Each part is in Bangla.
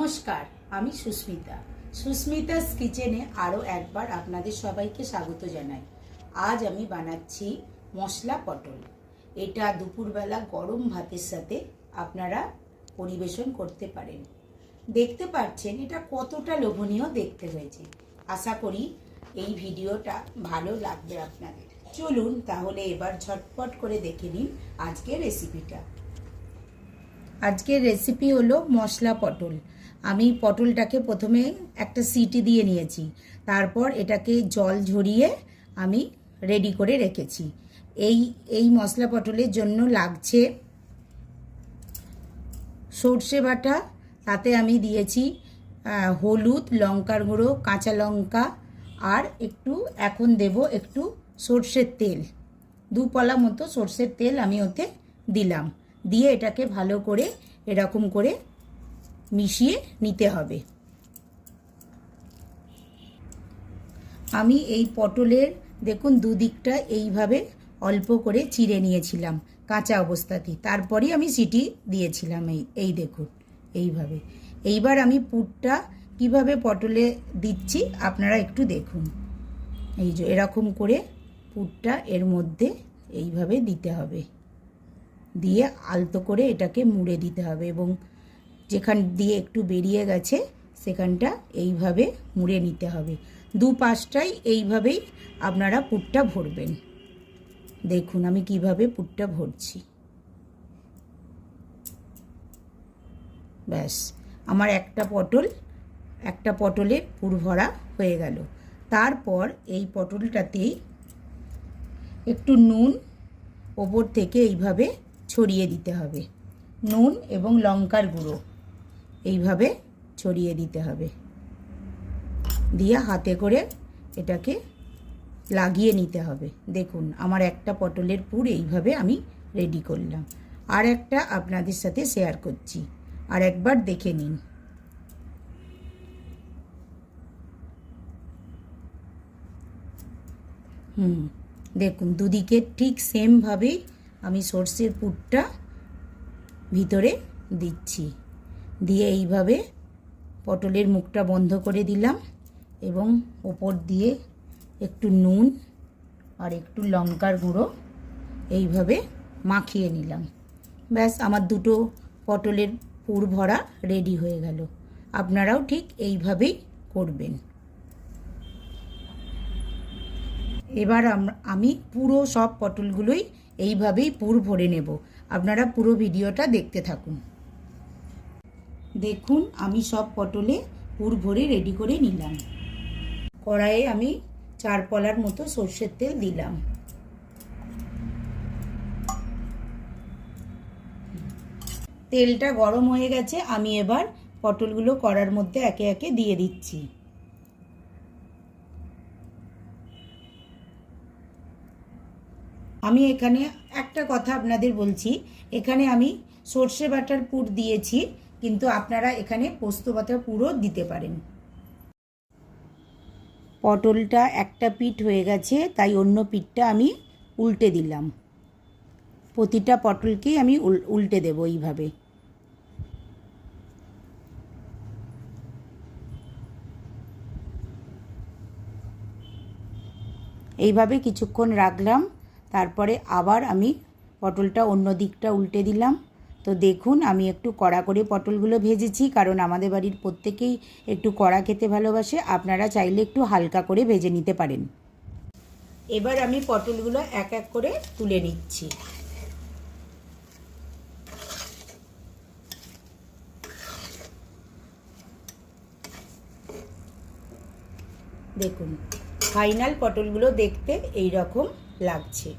নমস্কার, আমি সুস্মিতা। সুস্মিতাস কিচেনে আরও একবার আপনাদের সবাইকে স্বাগত জানাই। আজ আমি বানাচ্ছি মশলা পটল। এটা দুপুরবেলা গরম ভাতের সাথে আপনারা পরিবেশন করতে পারেন। দেখতে পাচ্ছেন এটা কতটা লোভনীয় দেখতে হয়েছে। আশা করি এই ভিডিওটা ভালো লাগবে আপনাদের। চলুন তাহলে এবার ঝটপট করে দেখে নিন আজকের রেসিপিটা। আজকের রেসিপি হলো মশলা পটল। আমি পটলটাকে প্রথমে একটা সিটি দিয়ে নিয়েছি, তারপর এটাকে জল ঝরিয়ে আমি রেডি করে রেখেছি। এই মশলা পটলের জন্য লাগছে সর্ষে বাটা, তাতে আমি দিয়েছি হলুদ, লঙ্কার গুঁড়ো, কাঁচা লঙ্কা আর এখন দেব একটু সর্ষের তেল। 2 পলা মতো সর্ষের তেল আমি ওতে দিলাম। দিয়ে এটাকে ভালো করে এরকম করে মিশিয়ে নিতে হবে। আমি এই পটলের দেখুন দুদিকটা এইভাবে অল্প করে চিড়ে নিয়েছিলাম কাঁচা অবস্থাতেই, তারপরেই আমি সিটি দিয়েছিলাম। এই দেখুন এইভাবে। এইবার আমি পুরটা কিভাবে পটলে দিচ্ছি আপনারা একটু দেখুন। এই যে এরকম করে পুরটা এর মধ্যে এইভাবে দিতে হবে, দিয়ে আলতো করে এটাকে মুড়ে দিতে হবে এবং যেখান দিয়ে একটু বেরিয়ে গেছে সেখানটা এইভাবে মুড়ে নিতে হবে। 2 পাশটাই এইভাবেই আপনারা পুরটা ভরবেন। দেখুন আমি কিভাবে পুরটা ভরছি। ব্যাস আমার একটা পটলের পুর ভরা হয়ে গেল। তারপর এই পটলটাতেই একটু নুন ওপর থেকে এইভাবে ছড়িয়ে দিতে হবে। নুন এবং লঙ্কার গুঁড়ো এইভাবে ছড়িয়ে দিতে হবে, দিয়ে হাতে করে এটাকে লাগিয়ে নিতে হবে। দেখুন আমার একটা পটলের পুর এইভাবে আমি রেডি করলাম। আর একটা আপনাদের সাথে শেয়ার করছি, আর একবার দেখে নিন। দেখুন দুদিকে ঠিক সেমভাবেই আমি সর্ষের পুরটা ভিতরে দিচ্ছি। দিয়ে এইভাবে পটলের মুখটা বন্ধ করে দিলাম এবং ওপর দিয়ে একটু নুন আর একটু লঙ্কার গুঁড়ো এইভাবে মাখিয়ে নিলাম। ব্যাস আমার 2টো পটলের পুর ভরা রেডি হয়ে গেল। আপনারাও ঠিক এইভাবেই করবেন। এবার আমি পুরো সব পটলগুলোই এইভাবেই পুর ভরে নেব। আপনারা পুরো ভিডিওটা দেখতে থাকুন। দেখুন আমি সব পটলে পুর ভরে রেডি করে নিলাম। কড়াইয়ে আমি 4 পলার মতো সর্ষের তেল দিলাম। তেলটা গরম হয়ে গেছে, আমি এবার পটলগুলো কড়ার মধ্যে একে একে দিয়ে দিচ্ছি। আমি এখানে একটা কথা আপনাদের বলছি, এখানে আমি সর্ষে বাটার পুর দিয়েছি, কিন্তু আপনারা এখানে পোস্ত বাটার পুরও দিতে পারেন। পটলটা একটা পিঠ হয়ে গেছে, তাই অন্য পিঠটা আমি উল্টে দিলাম। প্রতিটা পটলকেই আমি উল্টে দেব এইভাবে। এইভাবে কিছুক্ষণ রাখলাম, তারপরে আবার আমি পটলটা অন্য দিকটা উল্টে দিলাম। তো দেখুন আমি একটু কড়া করে পটলগুলো ভেজেছি, কারণ আমাদের বাড়ির প্রত্যেকেই একটু কড়া খেতে ভালোবাসে। আপনারা চাইলে একটু হালকা করে ভেজে নিতে পারেন। এবার আমি পটলগুলো এক এক করে তুলে নিচ্ছি। দেখুন ফাইনাল পটলগুলো দেখতে এই রকম লাগছে।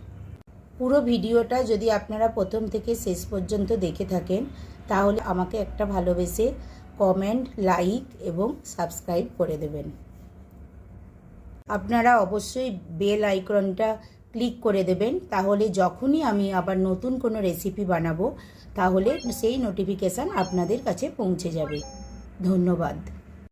পুরো ভিডিওটা যদি আপনারা প্রথম থেকে শেষ পর্যন্ত দেখে থাকেন তাহলে আমাকে একটা ভালোবেসে কমেন্ট, লাইক এবং সাবস্ক্রাইব করে দেবেন। আপনারা অবশ্যই বেল আইকনটা ক্লিক করে দেবেন, তাহলে যখনই আমি আবার নতুন কোনো রেসিপি বানাবো তাহলে সেই নোটিফিকেশান আপনাদের কাছে পৌঁছে যাবে। ধন্যবাদ।